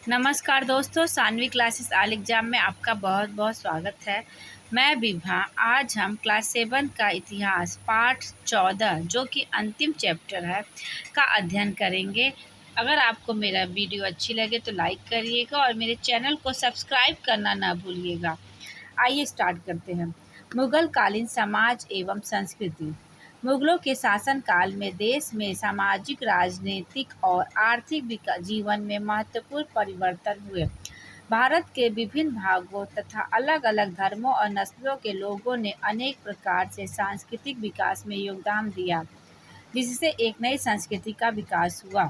नमस्कार दोस्तों, सानवी क्लासेस आल एग्जाम में आपका बहुत बहुत स्वागत है। मैं विभा। आज हम क्लास 7 का इतिहास पाठ 14 जो कि अंतिम चैप्टर है का अध्ययन करेंगे। अगर आपको मेरा वीडियो अच्छी लगे तो लाइक करिएगा और मेरे चैनल को सब्सक्राइब करना ना भूलिएगा। आइए स्टार्ट करते हैं। मुगल कालीन समाज एवं संस्कृति। मुगलों के शासनकाल में देश में सामाजिक, राजनीतिक और आर्थिक जीवन में महत्वपूर्ण परिवर्तन हुए। भारत के विभिन्न भागों तथा अलग-अलग धर्मों और नस्लों के लोगों ने अनेक प्रकार से सांस्कृतिक विकास में योगदान दिया, जिससे एक नई संस्कृति का विकास हुआ।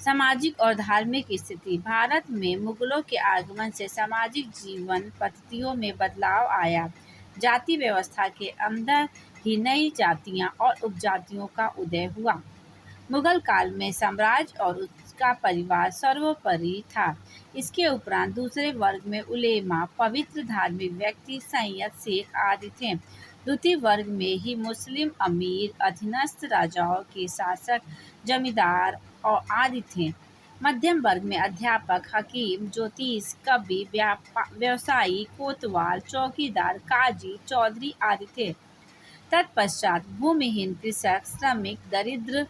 सामाजिक और धार्मिक स्थिति। भारत में मुगलों के आगमन से सामाजिक जीवन पद्धतियों में बदलाव आया। जाति व्यवस्था के अंदर ही नई जातियां और उपजातियों का उदय हुआ। मुगल काल में साम्राज्य और उसका परिवार सर्वोपरि था। इसके उपरांत दूसरे वर्ग में उलेमा, पवित्र धार्मिक व्यक्ति, सैयद, शेख आदि थे। द्वितीय वर्ग में ही मुस्लिम अमीर, अधीनस्थ राजाओं के शासक, जमींदार और आदि थे। मध्यम वर्ग में अध्यापक, हकीम, ज्योतिष, कवि, व्यवसायी, कोतवाल, चौकीदार, काजी, चौधरी आदि थे। तत्पश्चात भूमिहीन, कृषक, श्रमिक, दरिद्र,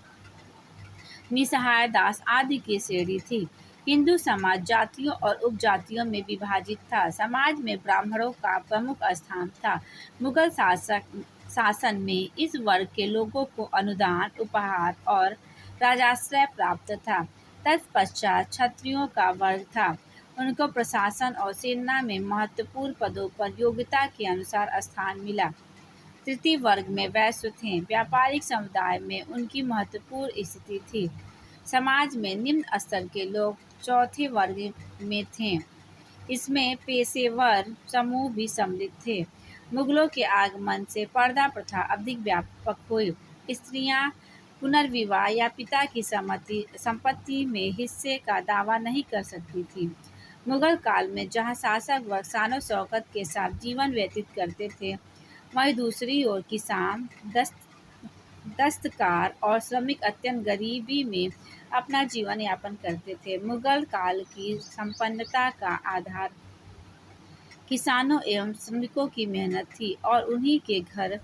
निसहाय, दास आदि की श्रेणी थी। हिंदू समाज जातियों और उपजातियों में विभाजित था। समाज में ब्राह्मणों का प्रमुख स्थान था। मुगल शासन में इस वर्ग के लोगों को अनुदान, उपहार और राजाश्रय प्राप्त था। तत्पश्चात क्षत्रियों का वर्ग था। उनको प्रशासन और सेना में महत्वपूर्ण पदों पर योग्यता के अनुसार स्थान मिला। तृतीय वर्ग में वैश्य थे। व्यापारिक समुदाय में उनकी महत्वपूर्ण स्थिति थी। समाज में निम्न स्तर के लोग चौथे वर्ग में थे। इसमें पेशेवर समूह भी सम्मिलित थे। मुगलों के आगमन से पर्दा प्रथा अधिक व्यापक हुई। स्त्रियां पुनर्विवाह या पिता की संपत्ति में हिस्से का दावा नहीं कर सकती थी। मुगल काल में जहां शासक वर्ग शान शौकत के साथ जीवन व्यतीत करते थे, वहीं दूसरी ओर किसान, दस्तकार और श्रमिक अत्यंत गरीबी में अपना जीवन यापन करते थे। मुगल काल की संपन्नता का आधार किसानों एवं श्रमिकों की मेहनत थी और उन्हीं के घर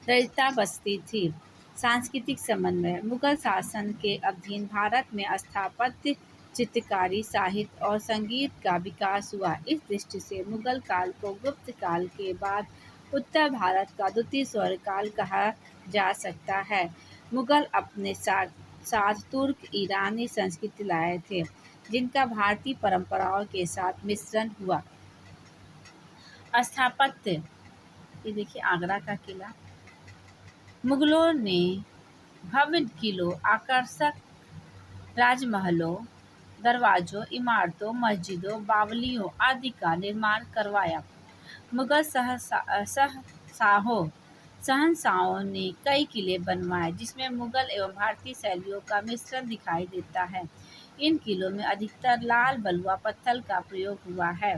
दरिद्रता बसती थी। सांस्कृतिक समन्वय। मुगल शासन के अधीन भारत में स्थापत्य, चित्रकारी, साहित्य और संगीत का विकास हुआ। इस दृष्टि से मुगल काल को गुप्त काल के बाद उत्तर भारत का द्वितीय स्वर्ण काल कहा जा सकता है। मुगल अपने साथ तुर्क, ईरानी संस्कृति लाए थे, जिनका भारतीय परंपराओं के साथ मिश्रण हुआ। स्थापत्य। ये देखिए आगरा का किला। मुगलों ने भव्य किलों, आकर्षक राजमहलों, दरवाजों, इमारतों, मस्जिदों, बावलियों आदि का निर्माण करवाया। मुगल शहंशाहों ने कई किले बनवाए, जिसमें मुगल एवं भारतीय शैलियों का मिश्रण दिखाई देता है। इन किलों में अधिकतर लाल बलुआ पत्थर का प्रयोग हुआ है।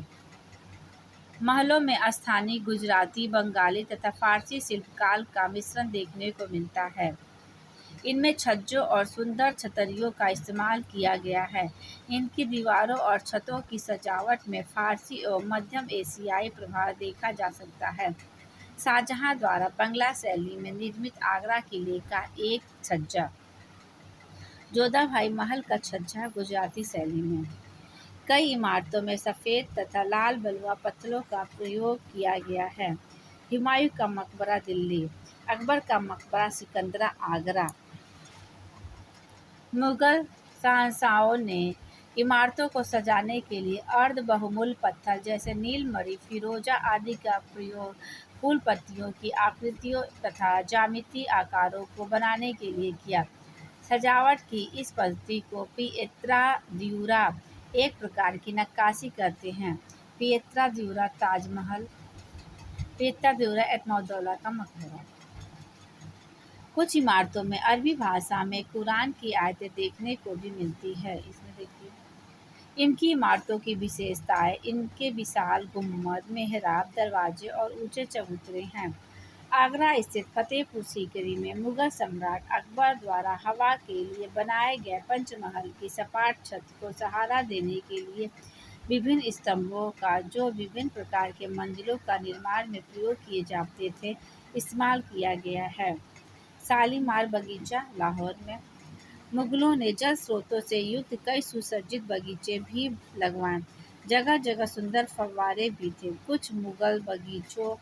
महलों में स्थानीय गुजराती, बंगाली तथा फारसी शिल्पकला का मिश्रण देखने को मिलता है। इनमें छज्जों और सुंदर छतरियों का इस्तेमाल किया गया है। इनकी दीवारों और छतों की सजावट में फारसी एवं मध्यम एशियाई प्रभाव देखा जा सकता है। शाहजहां द्वारा बंगला शैली में निर्मित आगरा किले का एक छज्जा, जोधा भाई महल का छज्जा गुजराती शैली में। कई इमारतों में सफ़ेद तथा लाल बलुआ पत्थरों का प्रयोग किया गया है। हुमायूं का मकबरा दिल्ली, अकबर का मकबरा सिकंदरा आगरा। मुगल शहंशाहों ने इमारतों को सजाने के लिए अर्ध बहुमूल्य पत्थर जैसे नीलमणि, फिरोजा आदि का प्रयोग फूल पत्तियों की आकृतियों तथा ज्यामितीय आकारों को बनाने के लिए किया। सजावट की इस पद्धति को पिएत्रा द्यूरा एक प्रकार की नक्काशी कहते हैं। पिएत्रा द्यूरा ताजमहल, पिएत्रा द्यूरा एतमाउद्दौला का मकबरा। कुछ इमारतों में अरबी भाषा में कुरान की आयतें देखने को भी मिलती है। इसमें देखिए इनकी इमारतों की विशेषताएं इनके विशाल गुंबद, मेहराब, दरवाजे और ऊंचे चबूतरे हैं। आगरा स्थित फतेहपुर सीकरी में मुगल सम्राट अकबर द्वारा हवा के लिए बनाए गए पंचमहल की सपाट छत को सहारा देने के लिए विभिन्न स्तंभों का, जो विभिन्न प्रकार के मंजिलों का निर्माण में प्रयोग किए जाते थे, इस्तेमाल किया गया है। शालीमार बगीचा लाहौर में मुगलों ने जल स्रोतों से युक्त कई सुसज्जित बगीचे भी लगवाए। जगह जगह सुंदर फव्वारे भी थे। कुछ मुगल बगीचों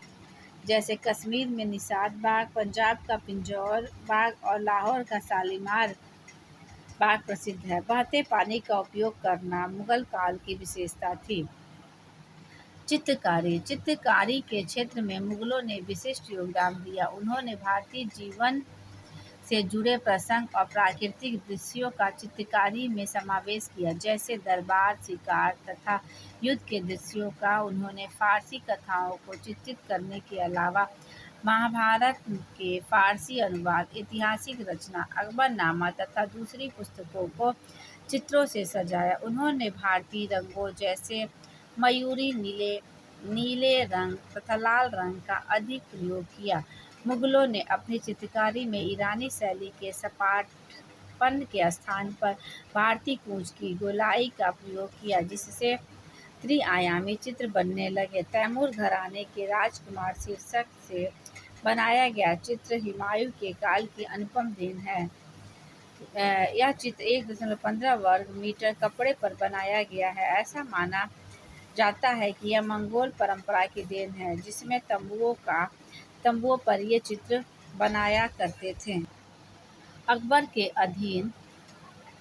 जैसे कश्मीर में निषाद बाग, पंजाब का पिंजौर बाग और लाहौर का शालीमार बाग प्रसिद्ध है। बहते पानी का उपयोग करना मुगल काल की विशेषता थी। चित्रकारी चित्रकारी के क्षेत्र में मुगलों ने विशिष्ट योगदान दिया। उन्होंने भारतीय जीवन से जुड़े प्रसंग और प्राकृतिक दृश्यों का चित्रकारी में समावेश किया, जैसे दरबार, शिकार तथा युद्ध के दृश्यों का। उन्होंने फारसी कथाओं को चित्रित करने के अलावा महाभारत के फारसी अनुवाद, ऐतिहासिक रचना अकबरनामा तथा दूसरी पुस्तकों को चित्रों से सजाया। उन्होंने भारतीय रंगों जैसे मयूरी, नीले रंग तथा लाल रंग का अधिक प्रयोग किया। मुगलों ने अपनी चित्रकारी में ईरानी शैली के सपाटपन के स्थान पर भारतीय कूच की गोलाई का प्रयोग किया, जिससे त्रि-आयामी चित्र बनने लगे। तैमूर घराने के राजकुमार शीर्षक से बनाया गया चित्र हुमायूं के काल की अनुपम देन है। यह चित्र 1.15 वर्ग मीटर कपड़े पर बनाया गया है। ऐसा माना जाता है कि यह मंगोल परंपरा की देन है, जिसमें तंबुओं पर ये चित्र बनाया करते थे। अकबर के अधीन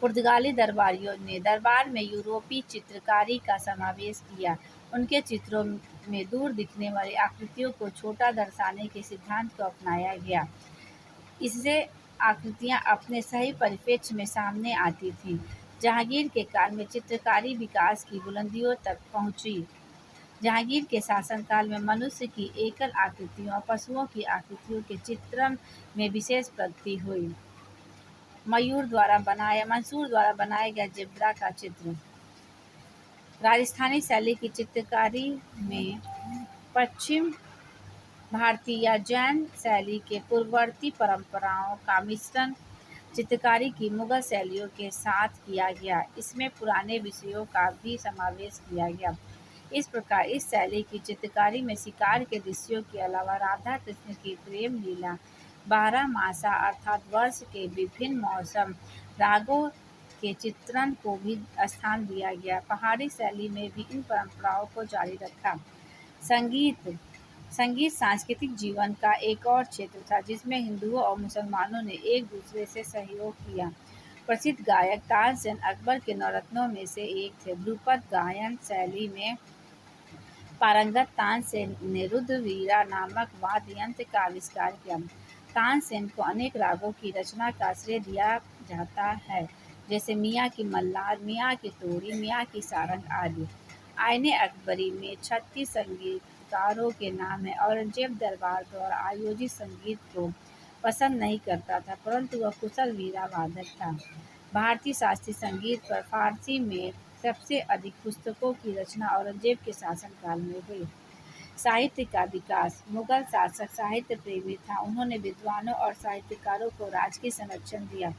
पुर्तगाली दरबारियों ने दरबार में यूरोपीय चित्रकारी का समावेश किया। उनके चित्रों में दूर दिखने वाली आकृतियों को छोटा दर्शाने के सिद्धांत को अपनाया गया। इससे आकृतियां अपने सही परिप्रेक्ष्य में सामने आती थीं। जहांगीर के काल में चित्रकारी विकास की बुलंदियों तक पहुंची। जहांगीर के शासनकाल में मनुष्य की एकल आकृतियों और पशुओं की आकृतियों के चित्रण में विशेष प्रगति हुई। मंसूर द्वारा बनाया गया ज़ेब्रा का चित्र राजस्थानी शैली की चित्रकारी में पश्चिम भारतीय या जैन शैली के पूर्ववर्ती परंपराओं का मिश्रण चित्रकारी की मुगल शैलियों के साथ किया गया। इसमें पुराने विषयों का भी समावेश किया गया। इस प्रकार इस शैली की चित्रकारी में शिकार के दृश्यों के अलावा राधा कृष्ण की प्रेम लीला, 12 मासा अर्थात वर्ष के विभिन्न मौसम, रागों के चित्रण को भी स्थान दिया गया। पहाड़ी शैली में भी इन परंपराओं को जारी रखा। संगीत सांस्कृतिक जीवन का एक और क्षेत्र था, जिसमें हिंदुओं और मुसलमानों ने एक दूसरे से सहयोग किया। प्रसिद्ध गायक तानसेन अकबर के नवरत्नों में से एक थे। ध्रुपद गायन शैली में पारंगत तानसेन ने रुद्रवीणा नामक वाद्य यंत्र का आविष्कार किया। तानसेन को अनेक रागों की रचना का श्रेय दिया जाता है, जैसे मियाँ की मल्हार, मियाँ की तोड़ी, मियाँ की सारंग आदि। आईने अकबरी में 36 संगीतकारों के नाम हैं। औरंगजेब दरबार द्वारा आयोजित संगीत को पसंद नहीं करता था, परंतु वह कुशल वीणा वादक था। भारतीय शास्त्रीय संगीत पर फारसी में सबसे अधिक पुस्तकों की रचना औरंगजेब के शासनकाल में हुई। साहित्य का विकास मुगल शासक साहित्य प्रेमी था। उन्होंने विद्वानों और साहित्यकारों को राजकीय संरक्षण दिया।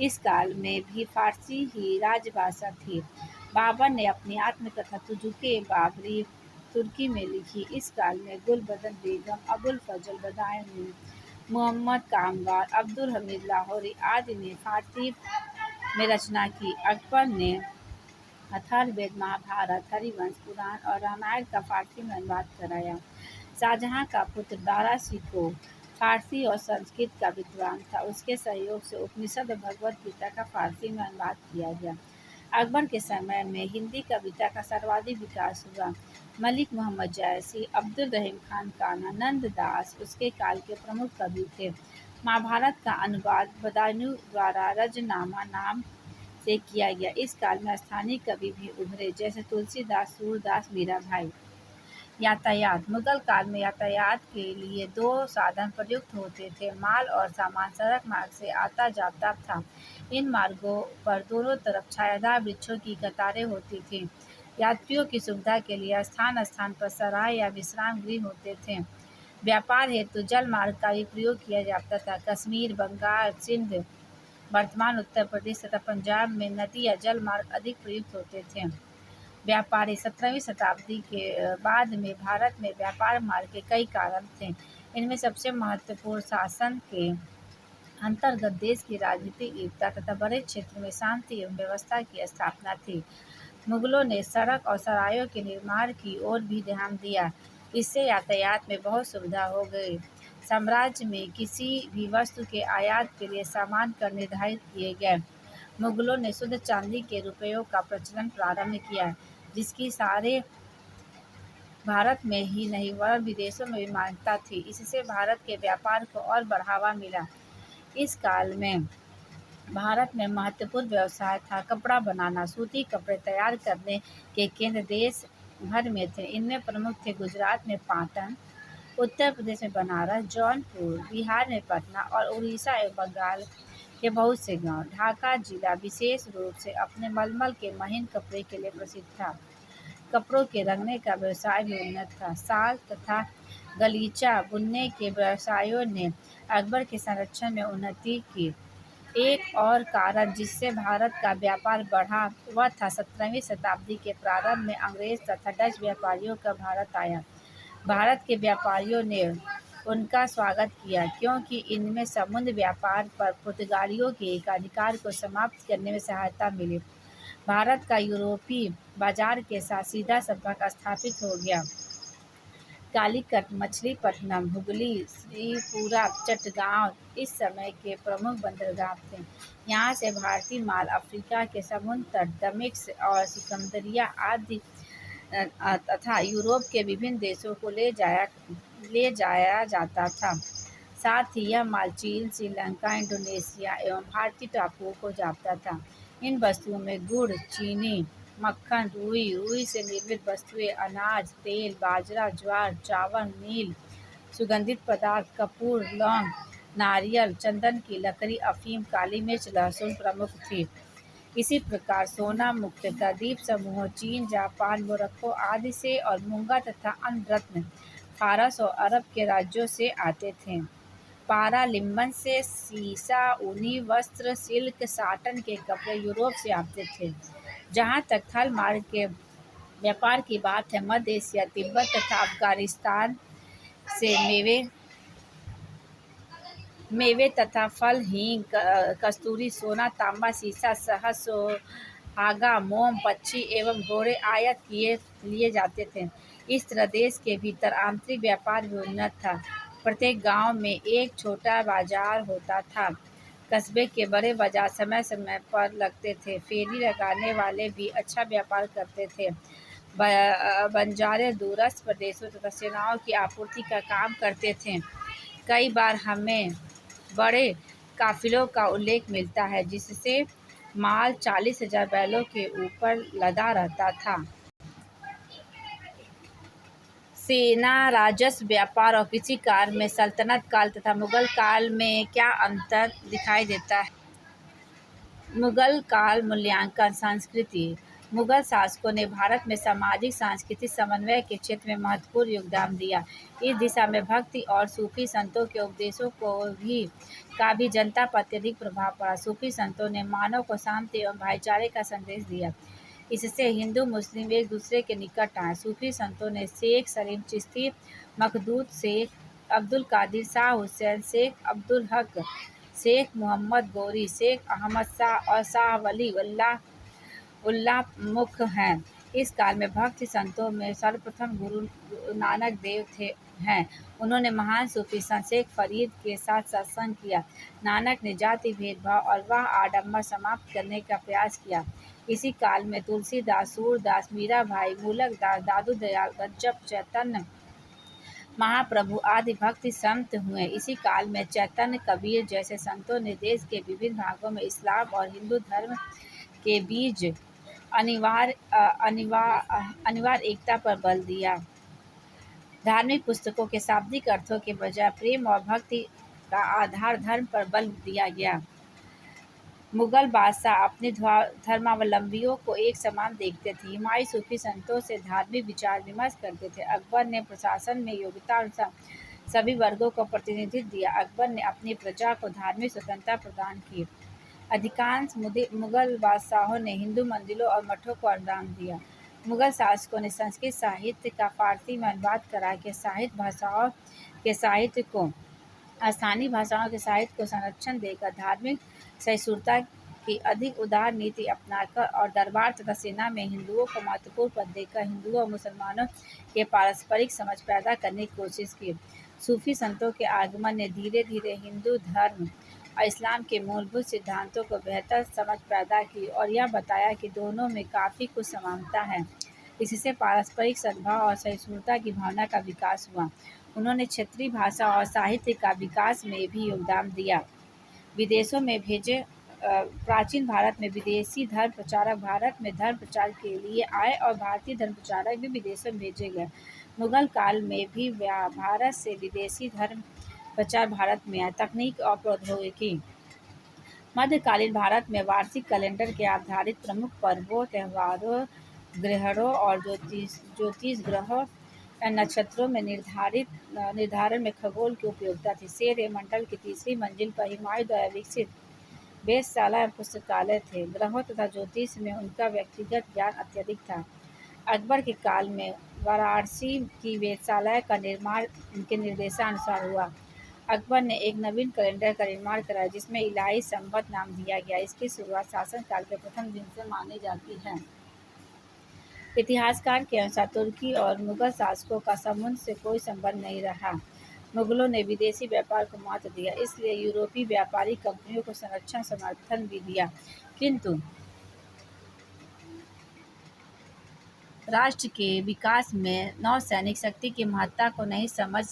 इस काल में भी फारसी ही राजभाषा थी। बाबर ने अपनी आत्मकथा तुजुक-ए बाबरी तुर्की में लिखी। इस काल में गुलबदन बेगम, अबुल फजल बदायूनी, मुहम्मद कामगार, अब्दुल हमीद लाहौरी आदि ने फारसी में रचना की। अकबर ने अथर्ववेद, महाभारत, हरिवंश, पुराण और रामायण का फारसी में अनुवाद कराया। शाहजहां का पुत्र दारा शिकोह फारसी और संस्कृत का विद्वान था। उसके सहयोग से उपनिषद और भगवद गीता का फारसी में अनुवाद किया गया। अकबर के समय में हिंदी कविता का सर्वाधिक विकास हुआ। मलिक मोहम्मद जयसी, अब्दुल रहीम खान काना, नंद दास उसके काल के प्रमुख कवि थे। महाभारत का अनुवाद बदायूं द्वारा रजनामा नाम से किया गया। इस काल में स्थानीय कवि भी उभरे, जैसे तुलसीदास, सूरदास, मीराभाई। यातायात मुगल काल में यातायात के लिए 2 साधन प्रयुक्त होते थे। माल और सामान सड़क मार्ग से आता जाता था। इन मार्गों पर दोनों तरफ छायादार वृक्षों की कतारें होती थीं। यात्रियों की सुविधा के लिए स्थान स्थान पर सराय या विश्राम गृह होते थे। व्यापार हेतु जल मार्ग का भी प्रयोग किया जाता था। कश्मीर, बंगाल, सिंध, वर्तमान उत्तर प्रदेश तथा पंजाब में नदी या जल मार्ग अधिक प्रयुक्त होते थे। व्यापारी 17वीं शताब्दी के बाद में भारत में व्यापार मार्ग के कई कारण थे। इनमें सबसे महत्वपूर्ण शासन के अंतर्गत देश की राजनीतिक एकता तथा बड़े क्षेत्र में शांति एवं व्यवस्था की स्थापना थी। मुगलों ने सड़क और सरायों के निर्माण की ओर भी ध्यान दिया। इससे यातायात में बहुत सुविधा हो गई। साम्राज्य में किसी भी वस्तु के आयात के लिए सामान कर निर्धारित किए गए। मुगलों ने शुद्ध चांदी के रुपयों का प्रचलन प्रारंभ किया, जिसकी सारे भारत में ही नहीं वरन विदेशों में भी मान्यता थी। इससे भारत के व्यापार को और बढ़ावा मिला। इस काल में भारत में महत्वपूर्ण व्यवसाय था कपड़ा बनाना। सूती कपड़े तैयार करने के केंद्र देश भर में थे। इनमें प्रमुख थे गुजरात में पाटन, उत्तर प्रदेश में बनारस, जौनपुर, बिहार में पटना और उड़ीसा एवं बंगाल के बहुत से गांव। ढाका जिला विशेष रूप से अपने मलमल के महीन कपड़े के लिए प्रसिद्ध था। कपड़ों के रंगने का व्यवसाय भी उन्नत था। साल तथा गलीचा बुनने के व्यवसायों ने अकबर के संरक्षण में उन्नति की। एक और कारण जिससे भारत का व्यापार बढ़ा वह था 17वीं शताब्दी के प्रारंभ में अंग्रेज तथा डच व्यापारियों का भारत आया। भारत के व्यापारियों ने उनका स्वागत किया, क्योंकि इनमें समुद्र व्यापार पर पुर्तगालियों के एकाधिकार को समाप्त करने में सहायता मिली। भारत का यूरोपीय बाजार के साथ सीधा संपर्क स्थापित हो गया। कालीकट, मछलीपट्टनम, हुगली, श्रीपुरा, चटगांव इस समय के प्रमुख बंदरगाह थे। यहाँ से भारतीय माल अफ्रीका के समुद्र तट, दमिश्क और सिकंदरिया आदि तथा यूरोप के विभिन्न देशों को ले जाया जाता था। साथ ही यह माल चीन, श्रीलंका, इंडोनेशिया एवं भारतीय टापुओं को जाता था। इन वस्तुओं में गुड़, चीनी, मक्खन, रुई से निर्मित वस्तुएं, अनाज, तेल, बाजरा, ज्वार, चावल, नील, सुगंधित पदार्थ, कपूर, लौंग, नारियल, चंदन की लकड़ी, अफीम, काली मिर्च, लहसुन प्रमुख थी। इसी प्रकार सोना मुक्त द्वीप समूहों चीन, जापान, मोरक्को आदि से और मूंगा तथा अन्य रत्न फारस और अरब के राज्यों से आते थे। पारा लिम्बन से सीसा, ऊनी वस्त्र, सिल्क, साटन के कपड़े यूरोप से आते थे। जहाँ तक थल मार्ग के व्यापार की बात है, मध्य एशिया, तिब्बत तथा अफगानिस्तान से मेवे तथा फल, हींग, कस्तूरी, सोना, तांबा, सीसा, शहद, सोहागा, मोम, पक्षी एवं घोड़े आयात लिए जाते थे। इस तरह देश के भीतर आंतरिक व्यापार भी उन्नत था। प्रत्येक गांव में एक छोटा बाजार होता था। कस्बे के बड़े बाजार समय समय पर लगते थे। फेरी लगाने वाले भी अच्छा व्यापार करते थे। बंजारे दूरस्थ प्रदेशों तथा सेनाओं की आपूर्ति का काम करते थे। कई बार हमें बड़े काफिलों का उल्लेख मिलता है, जिससे माल 40,000 बैलों के ऊपर लदा रहता था। सेना, राजस्व, व्यापार और कृषि कार्य में सल्तनत काल तथा मुगल काल में क्या अंतर दिखाई देता है? मुगल काल मूल्यांकन संस्कृति। मुगल शासकों ने भारत में सामाजिक सांस्कृतिक समन्वय के क्षेत्र में महत्वपूर्ण योगदान दिया। इस दिशा में भक्ति और सूफी संतों के उपदेशों का भी जनता पर अत्यधिक प्रभाव पड़ा। सूफी संतों ने मानव को शांति एवं भाईचारे का संदेश दिया। इससे हिंदू मुस्लिम एक दूसरे के निकट आए। सूफी संतों ने शेख सलीम चिश्ती, मखदूम शेख, अब्दुल कादिर, शाह हुसैन, शेख अब्दुल हक, शेख मोहम्मद गौरी, शेख अहमद शाह और शाह वली उल्लाह मुख्य हैं। इस काल में भक्त संतों में सर्वप्रथम गुरु नानक देव हैं। उन्होंने महान सूफी संत शेख फरीद के साथ सत्संग किया। नानक ने जाति भेदभाव और वह आडंबर समाप्त करने का प्रयास किया। इसी काल में तुलसीदास, सूरदास, मीराभाई, मूलक दास, दादू दयाल, गज्जब, चैतन्य महाप्रभु आदि भक्ति संत हुए। इसी काल में चैतन्य, कबीर जैसे संतों ने देश के विभिन्न भागों में इस्लाम और हिंदू धर्म के बीच अनिवार्य एकता पर बल दिया। धार्मिक पुस्तकों के शाब्दिक अर्थों के बजाय प्रेम और भक्ति का आधार धर्म पर बल दिया गया। मुगल बादशाह अपने धर्मावलंबियों को एक समान देखते थे। हुमायूं सूफी संतों से धार्मिक विचार विमर्श करते थे। अकबर ने प्रशासन में योग्यता अनुसार सभी वर्गों को प्रतिनिधित्व दिया। अकबर ने अपनी प्रजा को धार्मिक स्वतंत्रता प्रदान की। अधिकांश मुगल बादशाहों ने हिंदू मंदिरों और मठों को अनुदान दिया। मुगल शासकों ने संस्कृत साहित्य का फारसी में अनुवाद करा के स्थानीय भाषाओं के साहित्य को संरक्षण देकर, धार्मिक सहिष्णुता की अधिक उदार नीति अपनाकर और दरबार तथा सेना में हिंदुओं को महत्वपूर्ण पद देकर हिंदुओं और मुसलमानों के पारस्परिक समझ पैदा करने की कोशिश की। सूफी संतों के आगमन ने धीरे धीरे हिंदू धर्म और इस्लाम के मूलभूत सिद्धांतों को बेहतर समझ पैदा की और यह बताया कि दोनों में काफ़ी कुछ समानता है। इससे पारस्परिक सद्भाव और सहिष्णुता की भावना का विकास हुआ। उन्होंने क्षेत्रीय भाषा और साहित्य का विकास में भी योगदान दिया। विदेशों में भेजे प्राचीन भारत में विदेशी धर्म प्रचारक भारत में धर्म प्रचार के लिए आए और भारतीय धर्म प्रचारक भी विदेशों में भेजे गए। मुगल काल में भी भारत से विदेशी धर्म प्रचार भारत में आया। तकनीक और प्रौद्योगिकी। मध्यकालीन भारत में वार्षिक कैलेंडर के आधारित प्रमुख पर्वों, त्योहारों, ग्रहणों और ज्योतिष ग्रहों या नक्षत्रों में निर्धारण में खगोल की उपयोगिता थी। शेर मंडल की तीसरी मंजिल पर हुमायूं द्वारा विकसित वेधशाला एवं पुस्तकालय थे। ग्रहों तथा ज्योतिष में उनका व्यक्तिगत ज्ञान अत्यधिक था। अकबर के काल में वाराणसी की वेधशाला का निर्माण उनके निर्देशानुसार हुआ। अकबर ने एक नवीन कैलेंडर का निर्माण कराया जिसमें इलाही संवत नाम दिया गया। इसकी शुरुआत शासनकाल के प्रथम दिन से मानी जाती है। इतिहासकार के अनुसार तुर्की और मुगल शासकों का समुद्र से कोई संबंध नहीं रहा। मुगलों ने विदेशी व्यापार को महत्व दिया, इसलिए यूरोपीय व्यापारी कंपनियों को संरक्षण समर्थन भी दिया, किंतु राष्ट्र के विकास में नौसैनिक शक्ति की महत्ता को नहीं समझ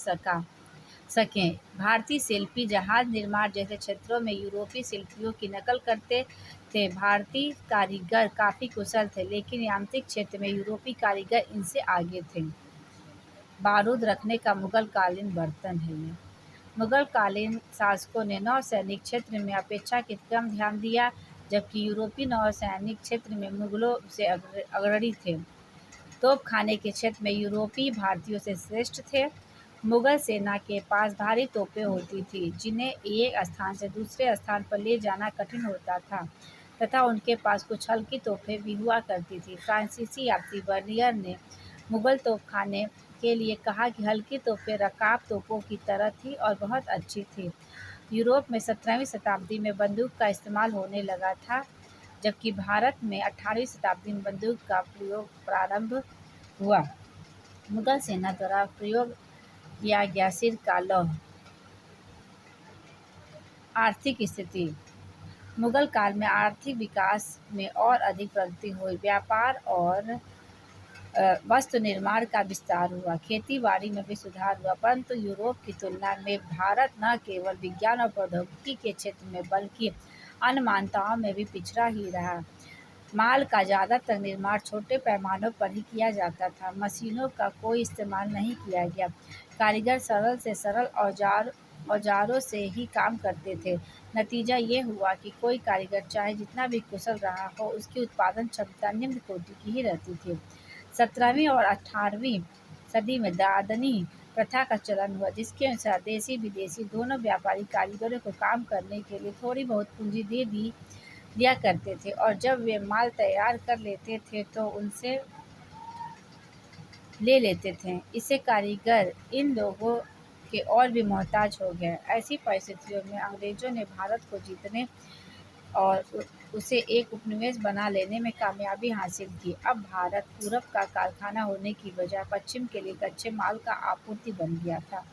सके। भारतीय शिल्पी जहाज निर्माण जैसे क्षेत्रों में यूरोपीय शिल्पियों की नकल करते थे। भारतीय कारीगर काफ़ी कुशल थे, लेकिन यांत्रिक क्षेत्र में यूरोपीय कारीगर इनसे आगे थे। बारूद रखने का मुगल कालीन बर्तन है ये। मुगल कालीन शासकों ने नौसैनिक क्षेत्र में अपेक्षाकृत कम ध्यान दिया, जबकि यूरोपीय नौसैनिक क्षेत्र में मुगलों से अग्रणी थे। तोपखाने के क्षेत्र में यूरोपीय भारतीयों से श्रेष्ठ थे। मुगल सेना के पास भारी तोपें होती थी, जिन्हें एक स्थान से दूसरे स्थान पर ले जाना कठिन होता था, तथा उनके पास कुछ हल्की तोपें भी हुआ करती थी। फ्रांसीसी यात्री बर्नियर ने मुगल तोपखाने के लिए कहा कि हल्की तोपें रकाब तोपों की तरह थी और बहुत अच्छी थी। यूरोप में 17वीं शताब्दी में बंदूक का इस्तेमाल होने लगा था, जबकि भारत में 18वीं शताब्दी में बंदूक का प्रयोग प्रारंभ हुआ। मुगल सेना द्वारा प्रयोग किया गया सिर का लौह। आर्थिक स्थिति। मुगल काल में आर्थिक विकास में और अधिक प्रगति हुई। व्यापार और वस्तु निर्माण का विस्तार हुआ। खेती बाड़ी में भी सुधार हुआ, परंतु यूरोप की तुलना में भारत न केवल विज्ञान और प्रौद्योगिकी के क्षेत्र में बल्कि अन्य मान्यताओं में भी पिछड़ा ही रहा। माल का ज़्यादातर निर्माण छोटे पैमानों पर ही किया जाता था। मशीनों का कोई इस्तेमाल नहीं किया गया। कारीगर सरल से सरल औजारों से ही काम करते थे। नतीजा ये हुआ कि कोई कारीगर चाहे जितना भी कुशल रहा हो, उसकी उत्पादन क्षमता निम्न कोटि की ही रहती थी। 17वीं और 18वीं सदी में दादनी प्रथा का चलन हुआ, जिसके अनुसार देशी विदेशी दोनों व्यापारी कारीगरों को काम करने के लिए थोड़ी बहुत पूंजी दे दिया करते थे, और जब वे माल तैयार कर लेते थे तो उनसे ले लेते थे। इससे कारीगर इन लोगों के और भी मोहताज हो गए। ऐसी परिस्थितियों में अंग्रेजों ने भारत को जीतने और उसे एक उपनिवेश बना लेने में कामयाबी हासिल की। अब भारत पूरब का कारखाना होने की बजाय पश्चिम के लिए कच्चे माल का आपूर्ति बन गया था।